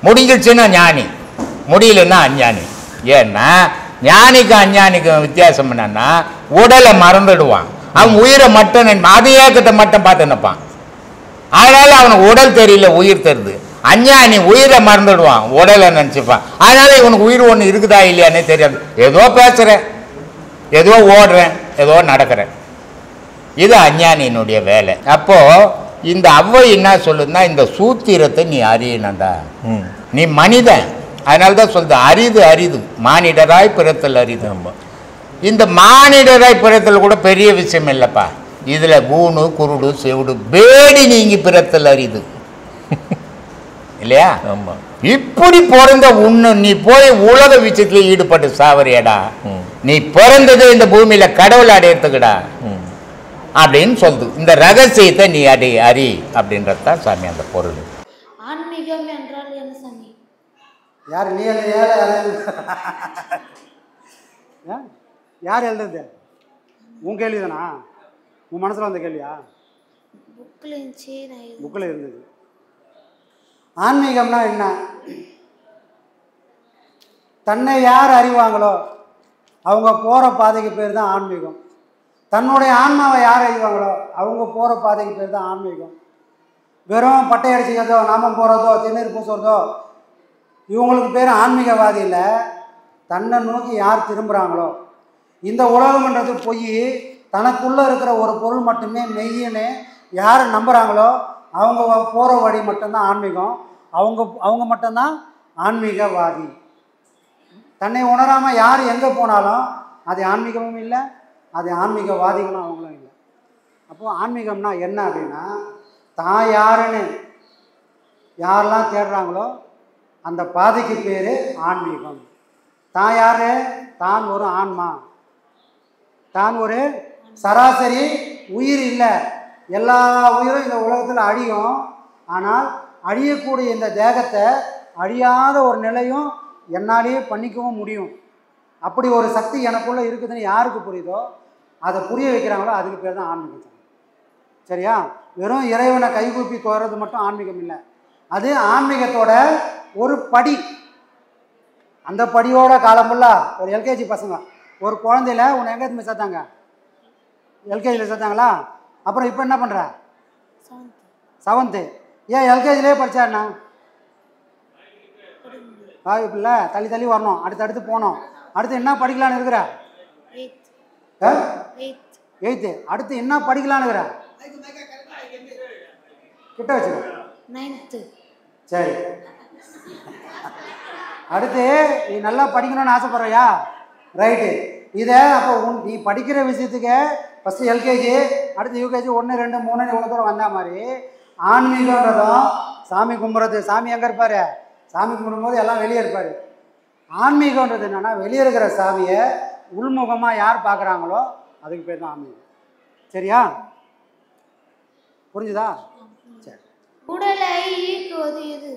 முடிஞ்சிடுச்சுன்னா ஞானி, முடியலன்னா அஞ்ஞானி. ஏன்னா ஞானிக்கும் அஞ்ஞானிக்கும் வித்தியாசம் என்னன்னா உடலை மறந்துடுவான், அவன் உயிரை மட்டும் அது ஏக்கத்தை மட்டும் பார்த்து நிற்பான். அதனால அவனுக்கு உடல் தெரியல, உயிர் தெரியுது. அஞ்ஞானி உயிரை மறந்துடுவான், உடலை நினச்சிப்பான். அதனால இவனுக்கு உயிர் ஒன்று இருக்குதா இல்லையானே தெரியாது. ஏதோ பேசுகிறேன், ஏதோ ஓடுறேன், ஏதோ நடக்கிறேன். இது அஞ்ஞானியினுடைய வேலை. அப்போ இந்த அவ்வை என்ன சொல்லுதுன்னா இந்த சூத்திரத்தை நீ அறியணும்டா. நீ மனிதன், அதனால தான் சொல்லுது அரிது மானிடராய் பிறத்தல் அரிது. இந்த மானிடராய் பிறத்தல் கூட பெரிய விஷயம் இல்லைப்பா. இதில் கூணு குருடு செவிடு பேடி நீங்கி பிறத்தல் அரிது இல்லையா? இப்படி பிறந்த உன்னு நீ போய் உலக விஷயத்துல ஈடுபட்டு சாவறியடா. நீ பிறந்தது இந்த பூமியில கடவுள் அடையறதுக்குடா அப்படின்னு சொல்லுது. இந்த ரகசியத்தை நீ அறி அப்படின்றது தான் சாமி அந்த பொருள். ஆன்மீகம் என்றால் என்ன சாமி? யார் நீ யார் எழுதுறது? உன் கேள்வி தானா? உன் மனசில் வந்த கேள்வியா? புக்கில் இருந்தது. ஆன்மீகம்னா என்ன? தன்னை யார் அறிவாங்களோ அவங்க போகிற பாதைக்கு பேர் தான் ஆன்மீகம். தன்னுடைய ஆன்மாவை யார் அறிவாங்களோ அவங்க போகிற பாதைக்கு பேர் தான் ஆன்மீகம். வெறும் பட்டை அடிச்சுக்கிறதோ நாமம் போகிறதோ திருநீர் பூசுறதோ இவங்களுக்கு பேர் ஆன்மீகவாதி இல்லை. தன்னை நோக்கி யார் திரும்புகிறாங்களோ, இந்த உலகம்ன்றது பொய், தனக்குள்ளே இருக்கிற ஒரு பொருள் மட்டுமே மெய்யின்னு யார் நம்புகிறாங்களோ அவங்க போகிற வழி மட்டும்தான் ஆன்மீகம். அவங்க மட்டும்தான் ஆன்மீகவாதி. தன்னை உணராமல் யார் எங்கே போனாலும் அது ஆன்மீகமும் இல்லை, அது ஆன்மீகவாதிகளும் அவங்களும் இல்லை. அப்போது ஆன்மீகம்னா என்ன அப்படின்னா, தான் யாருன்னு யாரெல்லாம் தேடுறாங்களோ அந்த பாதைக்கு பேர் ஆன்மீகம். தான் யார்? தான் ஒரு ஆன்மா, தான் ஒரு சராசரி உயிர் இல்லை. எல்லா உயிரும் இந்த உலகத்தில் அழியும். ஆனால் அழியக்கூடிய இந்த தேகத்தை அழியாத ஒரு நிலையும் என்னாலேயே பண்ணிக்கவும் முடியும். அப்படி ஒரு சக்தி எனக்குள்ளே இருக்குதுன்னு யாருக்கு புரியுதோ அதை புரிய வைக்கிறாங்களோ அதுக்கு பேர் தான் ஆன்மீகம். சரியா? வெறும் இறைவனை கைகூப்பி தோறது மட்டும் ஆன்மீகம் இல்லை, அது ஆன்மீகத்தோட ஒரு படி. அந்த படியோட காலமுள்ள ஒரு எல்கேஜி பசங்க ஒரு குழந்தையில உன்னை எங்கே சேர்த்தாங்க? எல்கேஜியில் சேர்த்தாங்களா? அப்புறம் இப்போ என்ன பண்ணுற? 7th. ஏன் எல்கேஜிலே படித்தாண்ணா? இல்லை, தள்ளி வரணும், அடுத்தடுத்து போகணும். அடுத்து என்ன படிக்கலான்னு இருக்கிற? 8th. அடுத்து என்ன படிக்கலான்னு இருக்கிற? கிட்ட வச்சுக்க. 9th. சரி, அடுத்து நீ நல்லா படிக்கணும்னு ஆசைப்படுறியா? ரைட்டு. இதை அப்போ நீ படிக்கிற விஷயத்துக்கு ஃபஸ்ட்டு எல்கேஜி, அடுத்து யூகேஜி 1 2 3 இவ்வளோ தூரம் வந்த மாதிரி ஆன்மீகன்றதும் சாமி கும்பிட்றது. சாமி எங்கே இருப்பார்? சாமி கும்பிடும்போது எல்லாம் வெளியே இருப்பார். ஆன்மீகன்றது என்னென்னா வெளியே இருக்கிற சாமியை உள்முகமாக யார் பார்க்குறாங்களோ அதுக்கு பேர் தான் ஆன்மீகம். சரியா? புரிஞ்சுதா? சரி. உடலை இயக்குவது எது?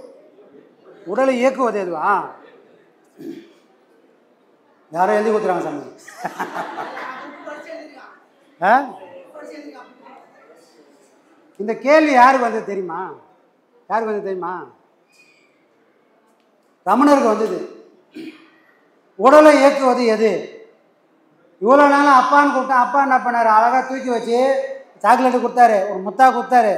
உடலை இயக்குவது எதுவா? யாரோ எழுதி கொடுத்துறாங்க சாமி. இந்த கேள்வி யாருக்கு வந்து தெரியுமா? யாருக்கு வந்து தெரியுமா? ரமணருக்கு வந்தது. உடலை இயக்குவது எது? இவ்வளோ நாளும் அப்பான்னு கூப்பிட்டா அப்பா என்ன பண்ணார்? அழகாக தூக்கி வச்சு சாக்லேட்டு கொடுத்தாரு, ஒரு முத்தா கொடுத்தாரு.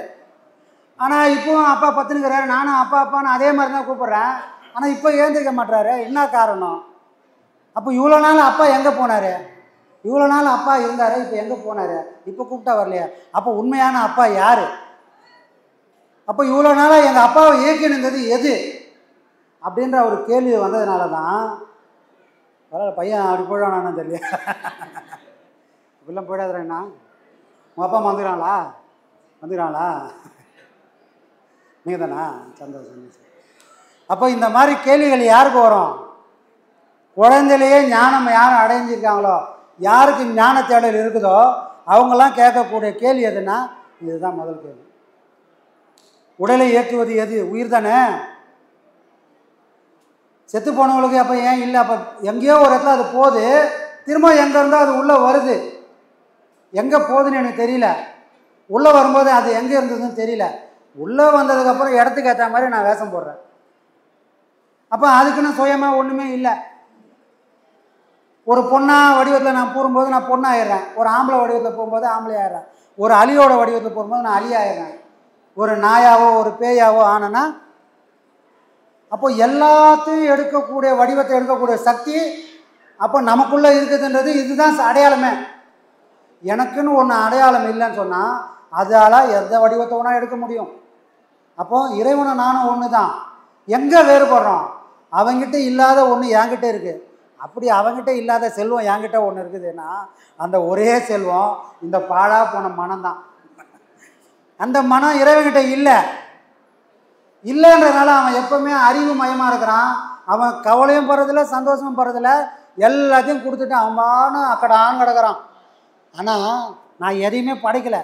ஆனால் இப்போவும் அப்பா பத்துனுக்கிறாரு, நானும் அப்பா அப்பான்னு அதே மாதிரி தான் கூப்பிட்றேன். ஆனால் இப்போ ஏந்திருக்க மாட்டுறாரு. என்ன காரணம்? அப்போ இவ்வளோ நாள் அப்பா எங்கே போனார்? இவ்வளோ நாள் அப்பா இருந்தார், இப்போ எங்கே போனார்? இப்போ கூப்பிட்டா வரலையா? அப்போ உண்மையான அப்பா யார்? அப்போ இவ்வளோ நாளாக எங்கள் அப்பாவை இயக்கினது எது அப்படின்ற ஒரு கேள்வி வந்ததுனால தான் பரவாயில்ல பையன் அப்படி போயிடுவானான்னு தெரியல. இப்படிலாம் போயிடாதுறேண்ணா. உங்கள் அப்பா அம்மா வந்துக்கிறாங்களா? வந்துக்கிறாங்களா? நீங்கள் தானா? சந்தோஷம். அப்போ இந்த மாதிரி கேள்விகள் யாருக்கு வரும்? குழந்தையிலேயே ஞானம் யாரும் அடைஞ்சிருக்காங்களோ, யாருக்கு ஞான தேடல் இருக்குதோ அவங்கெல்லாம் கேட்கக்கூடிய கேள்வி எதுன்னா இதுதான் முதல் கேள்வி. உடலை இயக்குவது எது? உயிர் தானே. செத்து போனவங்களுக்கு அப்போ ஏன் இல்லை? அப்போ எங்கேயோ ஒரு இடத்துல அது போகுது, திரும்ப எங்கே இருந்தால் அது உள்ளே வருது. எங்கே போகுதுன்னு எனக்கு தெரியல. உள்ளே வரும்போது அது எங்கே இருந்ததுன்னு தெரியல. உள்ளே வந்ததுக்கப்புறம் இடத்துக்கு ஏற்ற மாதிரி நான் வேஷம் போடுறேன். அப்போ அதுக்குன்னு சுயமாக ஒன்றுமே இல்லை. ஒரு பொண்ணா வடிவத்தில் நான் போகும்போது நான் பொண்ணாயிடுறேன். ஒரு ஆம்பளை வடிவத்தில் போகும்போது ஆம்பளை ஆயிடுறேன். ஒரு அலியோட வடிவத்தில் போகும்போது நான் அலி ஆயிடுறேன். ஒரு நாயாவோ ஒரு பேயாவோ ஆனேன்னா அப்போ எல்லாத்தையும் எடுக்கக்கூடிய வடிவத்தை எடுக்கக்கூடிய சக்தி அப்போ நமக்குள்ளே இருக்குதுன்றது இதுதான் அடையாளமே. எனக்குன்னு ஒன்று அடையாளம் இல்லைன்னு சொன்னால் அதால் எந்த வடிவத்தை வேணால் எடுக்க முடியும். அப்போது இறைவனை நானும் ஒன்று தான். எங்கே வேறுபடுறோம்? அவங்ககிட்ட இல்லாத ஒன்று என்கிட்ட இருக்குது. அப்படி அவங்ககிட்ட இல்லாத செல்வம் என்கிட்ட ஒன்று இருக்குதுன்னா அந்த ஒரே செல்வம் இந்த பாழா போன மனம்தான். அந்த மனம் இறைவன்கிட்ட இல்லைன்றதுனால அவன் எப்பவுமே அறிவு மயமாக இருக்கிறான். அவன் கவலையும் போகிறதில்ல, சந்தோஷமும் போகிறதில்ல, எல்லாத்தையும் கொடுத்துட்டு அவன் அக்கடான்னு கிடக்கிறான். ஆனால் நான் எதையுமே படைக்கலை,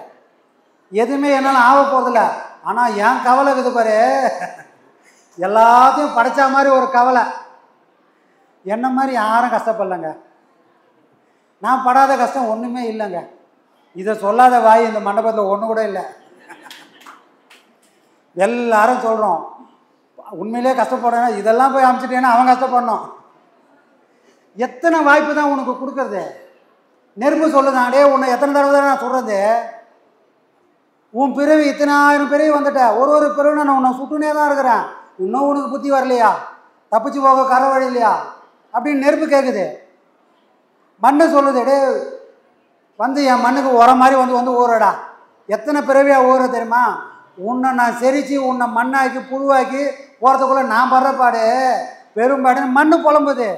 எதுவுமே என்னால் ஆக போகிறதில்ல. ஆனால் என் கவலை இருக்குது பாரு, எல்லாத்தையும் படைச்சா மாதிரி ஒரு கவலை. என்ன மாதிரி யாரும் கஷ்டப்படலைங்க. நான் படாத கஷ்டம் ஒன்றுமே இல்லைங்க. இதை சொல்லாத வாய் இந்த மண்டபத்தில் ஒன்று கூட இல்லை. எல்லாரும் சொல்கிறோம் உண்மையிலே கஷ்டப்படுறேன்னா இதெல்லாம் போய் அனுப்பிச்சிட்டேன்னா அவன் கஷ்டப்படணும். எத்தனை வாய்ப்பு தான் உனக்கு கொடுக்குறது? நெருப்பு சொல்லுதாண்டே உன்னை எத்தனை தடவை தான் நான் சொல்கிறது? உன் பிறவி இத்தனை ஆயிரம் பிறவி வந்துட்ட, ஒரு பிறவி நான் உன்னை சுட்டுனே தான் இருக்கிறேன். இன்னும் உனக்கு புத்தி வரலையா? தப்பிச்சு போக கரை வழி இல்லையா அப்படின்னு நெருப்பு கேட்குது. மண்ணு சொல்லுது, டே வந்து என் மண்ணுக்கு உர மாதிரி வந்து ஊறடா. எத்தனை பிறவியாக ஊற தெரியுமா? உன்னை நான் செரித்து உன்னை மண்ணாக்கி புழுவாக்கி போகிறதுக்குள்ளே நான் படுறப்பாடு பெரும்பாடுன்னு மண்ணு புலம்புது.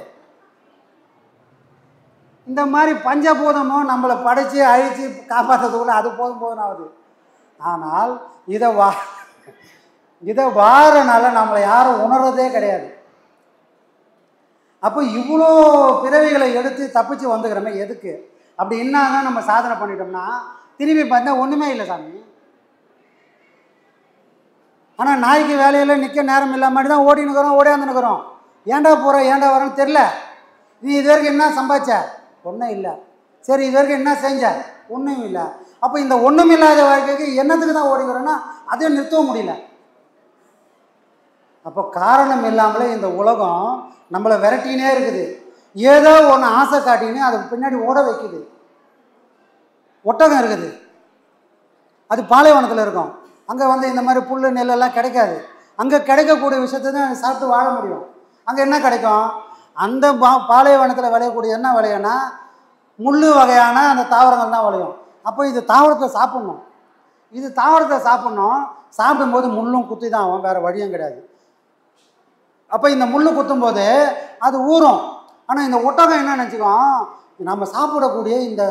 இந்த மாதிரி பஞ்சபூதமும் நம்மளை படைச்சி அழித்து காப்பாற்றுறதுக்குள்ளே அது போதும் ஆகுது. ஆனால் இதை வாரனால நம்மளை யாரும் உணர்றதே கிடையாது. அப்போ இவ்வளோ பிறவிகளை எடுத்து தப்பிச்சு வந்துக்கிறோமே எதுக்கு? அப்படி என்னதான் நம்ம சாதனை பண்ணிட்டோம்னா திரும்பி பார்த்தா ஒன்றுமே இல்லை சாமி. ஆனால் நாய்க்கு வேலையில் நிற்க நேரம் இல்லாமல் தான் ஓடினுக்கிறோம், ஓடியாந்துனுக்கிறோம். ஏண்டா போகிற ஏண்டா வரேன்னு தெரில. நீ இது வரைக்கும் என்ன சம்பாதிச்ச? ஒன்றும் இல்லை. சரி, இது வரைக்கும் என்ன செஞ்ச? ஒன்றும் இல்லை. அப்போ இந்த ஒன்றும் இல்லாத வாழ்க்கைக்கு என்னத்துக்கு தான் ஓடிக்கிறோன்னா அதையும் நிறுத்தவும் முடியல. அப்போ காரணம் இல்லாமலே இந்த உலகம் நம்மளை விரட்டினே இருக்குது. ஏதோ ஒன்று ஆசை காட்டினே அதுக்கு பின்னாடி ஓட வைக்குது. ஒட்டகம் இருக்குது, அது பாலைவனத்தில் இருக்கும். அங்கே இந்த மாதிரி புல் நெல்லெல்லாம் கிடைக்காது. அங்கே கிடைக்கக்கூடிய விஷயத்தை தான் சாப்பிட்டு வாழ முடியும். அங்கே என்ன கிடைக்கும்? அந்த பாலைவனத்தில் விளையக்கூடிய என்ன விளையும்னா முள் வகையான அந்த தாவரங்கள் தான் விளையும். அப்போ இது தாவரத்தை சாப்பிட்ணும், இது தாவரத்தை சாப்பிட்ணும். சாப்பிடும்போது முள்ளும் குத்தி தான் ஆகும், வேறு வழியும் கிடையாது. அப்போ இந்த முள் குத்தும்போது அது ஊறும். ஆனால் இந்த ஒட்டகம் என்ன நினச்சிக்கும், நம்ம சாப்பிடக்கூடிய இந்த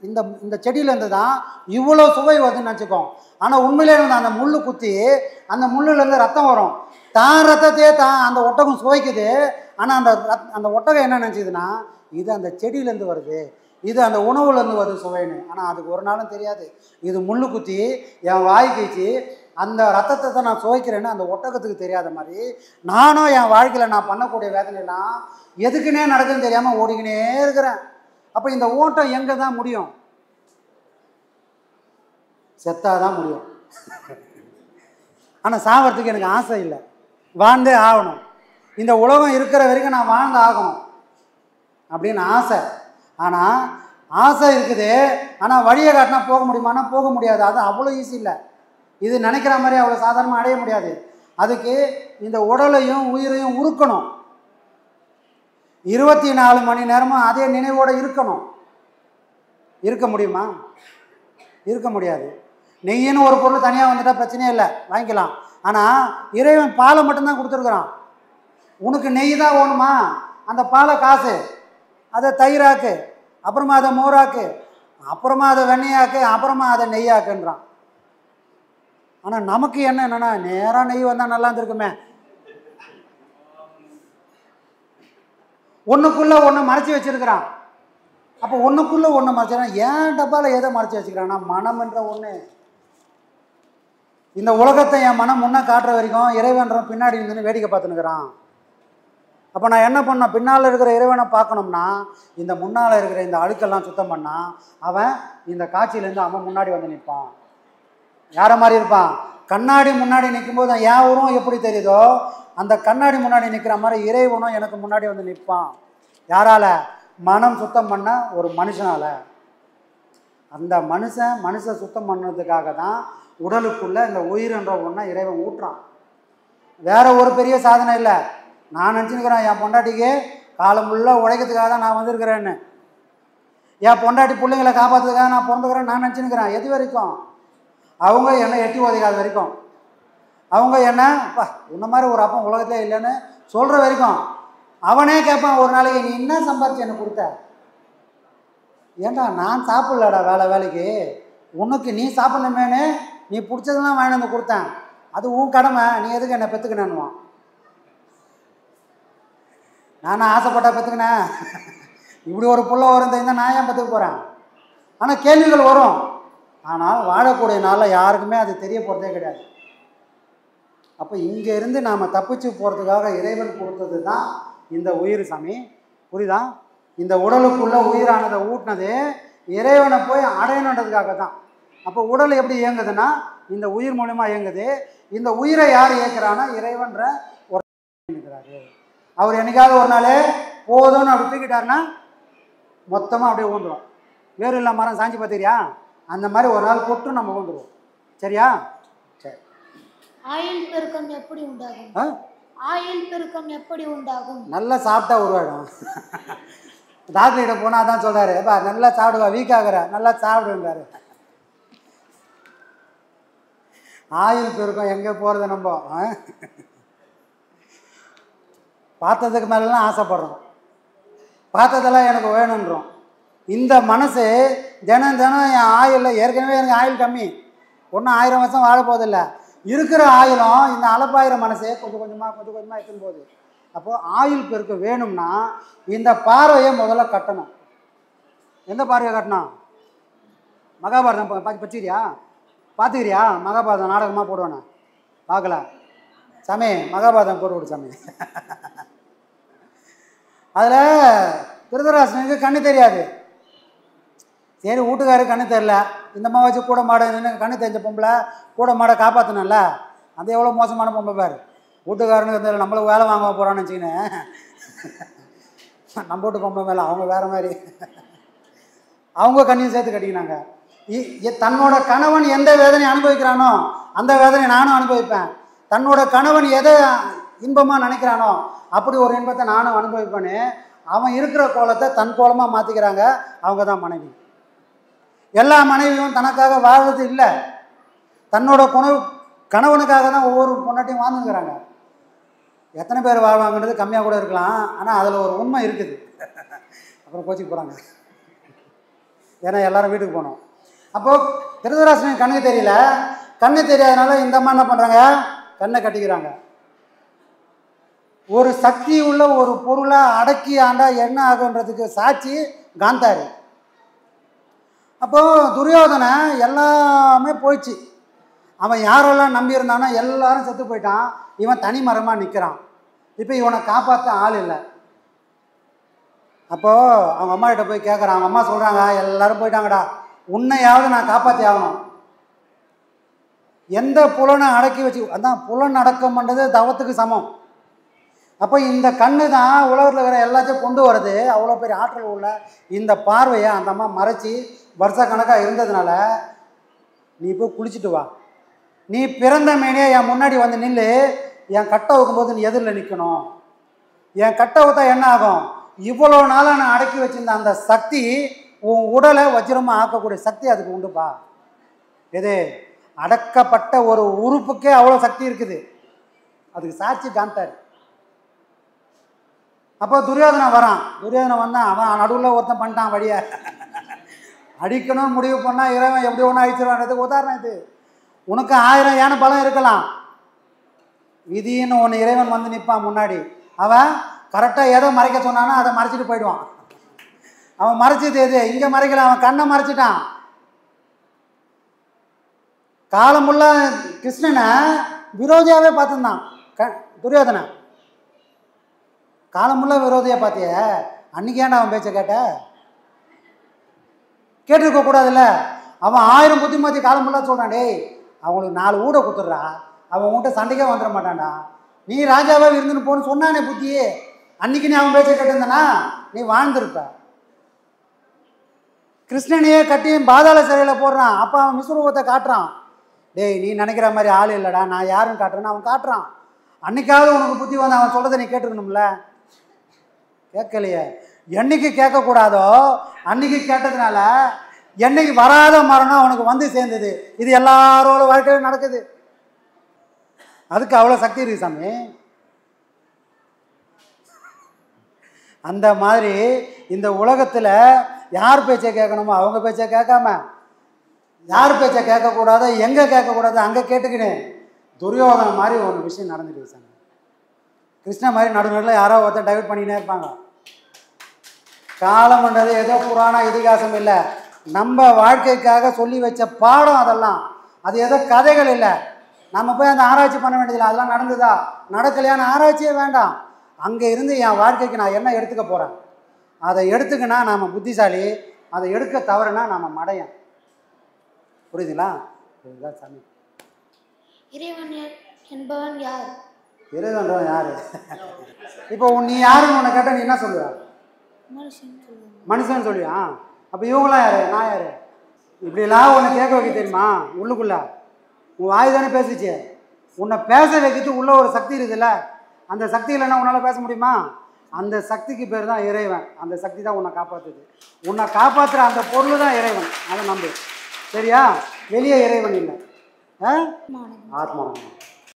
இந்த இந்த செடியிலேருந்து தான் இவ்வளோ சுவை வருதுன்னு நினச்சிக்கோம். ஆனால் உண்மையிலே வந்து அந்த முள் குத்தி அந்த முள்ளுலேருந்து ரத்தம் வரும். தான் ரத்தத்தையே தான் அந்த ஒட்டகம் சுவைக்குது. ஆனால் அந்த ஒட்டகம் என்ன நினச்சிதுன்னா இது அந்த செடியிலேருந்து வருது, இது அந்த உணவுலேருந்து வருது சுவைன்னு. ஆனால் அதுக்கு ஒரு நாளும் தெரியாது இது முள் குத்தி என் வாய்க்குச்சு அந்த ரத்தத்தை தான் நான் சுவைக்கிறேன்னு அந்த ஒட்டகத்துக்கு தெரியாத மாதிரி நானும் என் வாழ்க்கையில் நான் பண்ணக்கூடிய வேதனைலாம் எதுக்குன்னே நடக்குதுன்னு தெரியாமல் ஓடிக்கினே இருக்கிறேன். அப்போ இந்த ஓட்டம் எங்கே தான் முடியும்? செத்தாதான் முடியும். ஆனால் சாவறதுக்கு எனக்கு ஆசை இல்லை, வாழ்ந்தே ஆகணும். இந்த உலகம் இருக்கிற வரைக்கும் நான் வாழ்ந்து ஆகணும் அப்படின்னு ஆசை. ஆனால் ஆசை இருக்குது, ஆனால் வழியை காட்டினா போக முடியுமானா போக முடியாது. அது அவ்வளோ ஈஸி இல்லை. இது நினைக்கிற மாதிரி அவ்வளோ சாதாரணமாக அடைய முடியாது. அதுக்கு இந்த உடலையும் உயிரையும் உருக்கணும். 24 மணி நேரமும் அதே நினைவோடு இருக்கணும். இருக்க முடியுமா? இருக்க முடியாது. நெய்யின்னு ஒரு பொருள் தனியாக வந்துட்டால் பிரச்சனையே இல்லை, வாங்கிக்கலாம். ஆனால் இறைவன் பாலை மட்டும்தான் கொடுத்துருக்குறான். உனக்கு நெய் தான் வேணுமா, அந்த பாலை காசு, அதை தயிராக்கு, அப்புறமா அதை மோராக்கு, அப்புறமா அதை வெண்ணெயாக்கு, அப்புறமா அதை நெய்யாக்குன்றான். ஆனால் நமக்கு என்னென்னா நேராக நெய் வந்தால் நல்லா இருந்திருக்குமே. ஒன்றுக்குள்ளே ஒன்று மறைச்சி வச்சுருக்கிறான். அப்போ ஒன்றுக்குள்ளே ஒன்று மறைச்சிக்கிறான். ஏன் டப்பாவில் எதை மறைச்சி வச்சுக்கிறான்னா மனம் என்ற ஒன்று. இந்த உலகத்தை என் மனம் முன்னே காட்டுற வரைக்கும் இறைவன்ற பின்னாடி இருந்துன்னு வேடிக்கை பார்த்துன்னுக்கிறான். அப்போ நான் என்ன பண்ணேன், பின்னால் இருக்கிற இறைவனை பார்க்கணும்னா இந்த முன்னால் இருக்கிற இந்த அழுக்கெல்லாம் சுத்தம் பண்ணால் அவன் இந்த காட்சியிலேருந்து அவன் முன்னாடி வந்து நிற்பான். யாரை மாதிரி இருப்பான்? கண்ணாடி முன்னாடி நிற்கும்போது என் உருவம் எப்படி தெரியுதோ அந்த கண்ணாடி முன்னாடி நிற்கிற மாதிரி இறைவனும் எனக்கு முன்னாடி வந்து நிற்பான். யாரால? மனம் சுத்தம் பண்ண ஒரு மனுஷனால். அந்த மனுஷன் சுத்தம் பண்ணதுக்காக தான் உடலுக்குள்ளே இந்த உயிர்ன்ற ஒன்றை இறைவன் ஊட்டுறான். வேற ஒரு பெரிய சாதனை இல்லை. நான் நினச்சிருக்கிறேன் என் பொண்டாட்டிக்கு காலம் ஃபுல்லாக உழைக்கிறதுக்காக தான் நான் வந்திருக்கிறேன்னு. என் பொண்டாட்டி பிள்ளைங்களை காப்பாற்றுறதுக்காக நான் பிறந்துக்கிறேன்னு நான் நினச்சிருக்கிறேன். எது வரைக்கும்? அவங்க என்னை எட்டி உதைக்காத வரைக்கும். அவங்க என்ன உன்ன மாதிரி ஒரு அப்பம் உலகத்திலே இல்லைன்னு சொல்கிற வரைக்கும். அவனே கேட்பான் ஒரு நாளைக்கு, நீ என்ன சம்பாரிச்சு எனக்கு கொடுத்த? ஏண்டா நான் சாப்பிட்லடா வேலைக்கு, உனக்கு நீ சாப்பிடணுமேனு நீ பிடிச்சதெல்லாம் வாங்கி வந்து கொடுத்தேன், அது உன் கடமை, நீ எதுக்கு என்னை பெற்றுக்கினேன்னுவான். நான் ஆசைப்பட்டா பெற்றுக்கினேன், இப்படி ஒரு புள்ள வரும் தெரிந்தால் நான் ஏன் பெற்றுக்க போகிறேன்? ஆனால் கேள்விகள் வரும். ஆனால் வாழக்கூடிய நாளில் யாருக்குமே அது தெரிய போகிறதே கிடையாது. அப்போ இங்கே இருந்து நாம் தப்பிச்சு போகிறதுக்காக இறைவன் கொடுத்தது தான் இந்த உயிர் சாமி. புரியுதா? இந்த உடலுக்குள்ளே உயிரானதை ஊட்டினது இறைவனை போய் அடையணுன்றதுக்காக தான். அப்போ உடல் எப்படி இயங்குதுன்னா இந்த உயிர் மூலமாக இயங்குது. இந்த உயிரை யார் இயக்குறான்னா இறைவன்ற ஒரு இருக்கிறாரு. அவர் என்னைக்காவது ஒரு நாள் போதும்னு அப்படி தூக்கிட்டாருன்னா மொத்தமாக அப்படியே ஊந்துடும். வேறு இல்லை மரம் சாஞ்சி பார்த்திரியா, அந்த மாதிரி ஒரு நாள் போட்டு நம்ம ஊந்துடுவோம். சரியா? சரி. ஆயுள் பெருக்கம் எப்படி உண்டாகும்? ஆயுள் பெருக்கம் எப்படி உண்டாகும்? நல்லா சாப்பிட்டா உருவாடும். டாக்டர்கிட்ட போனால் அதான் சொல்கிறாரு, எப்பா நல்லா சாப்பிடுவா, வீக் ஆகிற, நல்லா சாப்பிடுங்கிறாரு. ஆயுள் பெருக்கம் எங்கே போகிறது? நம்ம பார்த்ததுக்கு மேலாம் ஆசைப்படுறோம், பார்த்ததெல்லாம் எனக்கு வேணுன்றோம். இந்த மனசு தினம் என் ஆயுளில், ஏற்கனவே எனக்கு ஆயுள் கம்மி, ஒன்றும் 1000 வருஷம் வாழ போதில்லை. இருக்கிற ஆயுளும் இந்த அளப்பாயிர மனசே கொஞ்சம் கொஞ்சமாக எடுத்துன்னு போகுது. அப்போது ஆயுள் பெருக்க வேணும்னா இந்த பார்வையை முதல்ல கட்டணும். எந்த பார்வையை கட்டணும்? மகாபாரதம் பச்சிரியா பார்த்துக்கிறியா? மகாபாரதம் நாடகமாக போடுவேண்ணா, பார்க்கல சாமி, மகாபாரதம் போட்டு விடு சாமி. அதில் திருதராசனுக்கு கண்ணு தெரியாது. சரி, வீட்டுக்காரு கண்ணு தெரில, இந்த மாதிரி வச்சு கூட மாட கண்ணு தெரிஞ்ச பொம்பளை கூட மாட காப்பாற்றணும்ல. அது எவ்வளோ மோசமான பொம்பளை பாரு. வீட்டுக்காரனுக்கு இந்த நம்மளுக்கு வேலை வாங்க போகிறான்னு வச்சுக்கினேன், நம்ம வீட்டு பொம்பளை மேலே அவங்க வேறு மாதிரி அவங்க கண்ணையும் சேர்த்து கட்டிக்கினாங்க. தன்னோட கணவன் எந்த வேதனை அனுபவிக்கிறானோ அந்த வேதனை நானும் அனுபவிப்பேன். தன்னோட கணவன் எதை இன்பமாக நினைக்கிறானோ அப்படி ஒரு இன்பத்தை நானும் அனுபவிப்பேன்னு அவன் இருக்கிற கோலத்தை தன் கோலமாக மாற்றிக்கிறாங்க. அவங்க தான் மனைவி. எல்லா மனைவியும் தனக்காக வாழ்வது இல்லை, தன்னோட கணவனுக்காக தான் ஒவ்வொரு பொண்டாட்டியும் வாழ்ந்துக்கிறாங்க. எத்தனை பேர் வாழ்வாங்கன்றது கம்மியாக கூட இருக்கலாம், ஆனால் அதில் ஒரு உண்மை இருக்குது. அப்புறம் கோச்சிக்கு போகிறாங்க. ஏன்னா எல்லாரும் வீட்டுக்கு போகணும். அப்போது திருதராஷ்டிரன் கண்ணுக்கு தெரியல. கண்ணு தெரியாதனால இந்த அம்மா என்ன பண்ணுறாங்க, கண்ணை கட்டிக்கிறாங்க. ஒரு சக்தி உள்ள ஒரு பொருளை அடக்கி ஆண்டா என்ன ஆகுன்றதுக்கு சாட்சி காந்தாரி. அப்போது துரியோதனை எல்லாமே போயிடுச்சு. அவன் யாரெல்லாம் நம்பியிருந்தானோ எல்லாரும் செத்து போயிட்டான். இவன் தனி மரமாக நிற்கிறான். இப்போ இவனை காப்பாற்ற ஆள் இல்லை. அப்போது அவங்க அம்மா கிட்ட போய் கேட்குறான். அவங்க அம்மா சொல்கிறாங்க, எல்லோரும் போயிட்டாங்கடா, உன்னையாவது நான் காப்பாற்றி ஆகணும். எந்த புலனை அடக்கி வச்சு, அதான் புலன் அடக்கம் பண்ணுறது தவத்துக்கு சமம். அப்போ இந்த கண்ணு தான் உலகத்தில் இருக்கிற எல்லாத்தையும் கொண்டு வர்றது. அவ்வளோ பெரிய ஆற்றல் உள்ள இந்த பார்வையை அந்த அம்மா மறைச்சி வருஷ கணக்காக இருந்ததுனால, நீ போய் குளிச்சுட்டு வா, நீ பிறந்த மேனே என் முன்னாடி வந்து நில்லு, என் கட்டை வைக்கும்போது நீ எதிரில் நிற்கணும். என் கட்டை வைத்தா என்ன ஆகும், இவ்வளோ நாளாக நான் அடக்கி வச்சிருந்த அந்த சக்தி உன் உடலை வஜ்ரமாக ஆக்கக்கூடிய சக்தி அதுக்கு உண்டுப்பா. எது அடக்கப்பட்ட ஒரு உறுப்புக்கே அவ்வளோ சக்தி இருக்குது. அதுக்கு சாட்சி காந்தார். அப்போ துரியோதனை வரான். துரியோதனை வந்தான். அவன் நடுவில் ஒருத்தன் பண்ணிட்டான் வழியை. அடிக்கணும்னு முடிவு பண்ணால் இறைவன் எப்படி ஒன்று அழிச்சிருவான்றதுக்கு உதாரணம் இது. உனக்கு 1000 யானை பலம் இருக்கலாம், விதின்னு ஒன்று இறைவன் வந்து நிற்பான் முன்னாடி. அவன் கரெக்டாக எதை மறைக்க சொன்னானோ அதை மறைச்சிட்டு போயிடுவான். அவன் மறைச்சது எது, இங்கே மறைக்கல, அவன் கண்ணை மறைச்சிட்டான். காலமுள்ள கிருஷ்ணனை விரோதியாகவே பார்த்துருந்தான் துரியோதனை. காலமுள்ள விரோதியாக பார்த்திய, அன்றைக்கி ஏன்டா அவன் பேச்சை கேட்ட? கேட்டிருக்க கூடாதுல்ல. அவன் 1000 புத்திமதி காலமுள்ளா சொல்கிறான். டேய், அவங்களுக்கு 4 ஊட கொடுத்துட்றா, அவன் உன்கிட்ட சண்டைக்கே வந்துட மாட்டான்டா, நீ ராஜாவாக இருந்துன்னு போன்னு சொன்னானே புத்தியே. அன்றைக்கி நீ அவன் பேச்சை கேட்டிருந்தனா நீ வாழ்ந்துருப்ப. கிருஷ்ணனையே கட்டி பாதாள சிறையில் போடுறான். அப்போ அவன் விஸ்வரூபத்தை காட்டுறான். டேய், நீ நினைக்கிற மாதிரி ஆள் இல்லைடா, நான் யாருன்னு காட்டுறேன்னு அவன் காட்டுறான். அன்றைக்காவது உனக்கு புத்தி வந்து அவன் சொல்கிறத நீ கேட்டுக்கணும்ல. கேட்கலையே. என்னைக்கு கேட்கக்கூடாதோ அன்றைக்கி கேட்டதுனால என்னைக்கு வராத மரணம் அவனுக்கு வந்து சேர்ந்தது. இது எல்லாரோட வாழ்க்கையிலும் நடக்குது. அதுக்கு அவ்வளோ சக்தி இருக்கு சாமி. அந்த மாதிரி இந்த உலகத்தில் யார் பேச்சை கேட்கணுமோ அவங்க பேச்சை கேட்காம, யார் பேச்சை கேட்கக்கூடாதோ எங்கே கேட்கக்கூடாதோ அங்கே கேட்டுக்கினேன் துரியோதனை மாதிரி ஒரு விஷயம் நடந்துட்டு சாமி. கிருஷ்ண மாதிரி நடுநடுவில் யாரோ ஒருத்தர் டைவர்ட் பண்ணிக்கினே இருப்பாங்க. காலம்ன்றது ஏதோ புராண இதிகாசம் இல்லை, நம்ம வாழ்க்கைக்காக சொல்லி வச்ச பாடம். அதெல்லாம் அது ஏதோ கதைகள் இல்லை. நம்ம போய் அந்த ஆராய்ச்சி பண்ண வேண்டியதில்லை. அதெல்லாம் நடந்துதா நடக்கலையான ஆராய்ச்சியே வேண்டாம். அங்கே இருந்து என் வாழ்க்கைக்கு நான் என்ன எடுத்துக்க போகிறேன், அதை எடுத்துக்கினா நாம் புத்திசாலி, அதை எடுக்க தவறுனா நாம் மடையன். புரியுதுங்களா? இதுதான் சாமி. இறைவன் என்பவன் யார்? இறைவன்றவன் யார்? இப்போ நீ யாருன்னு உன்னை கேட்டால் நீ என்ன சொல்லுவ? மனுஷன் சொல்லுவியா? அப்போ இவங்களாம் யார், நான் யார்? இப்படிலாம் உன்னை கேட்க வைக்க தெரியுமா? உள்ளுக்குள்ள உன் வாய் தானே பேசிச்சு. உன்னை பேச வைக்கிறது உள்ள ஒரு சக்தி இருக்குதுல்ல, அந்த சக்தி இல்லைன்னா உன்னால் பேச முடியுமா? அந்த சக்திக்கு பேர் தான் இறைவன். அந்த சக்தி தான் உன்னை காப்பாற்றுது. உன்னை காப்பாற்றுற அந்த பொருள் தான் இறைவன். அதை நம்பு. சரியா? வெளியே இறைவன் இல்லை, ஆத்மா.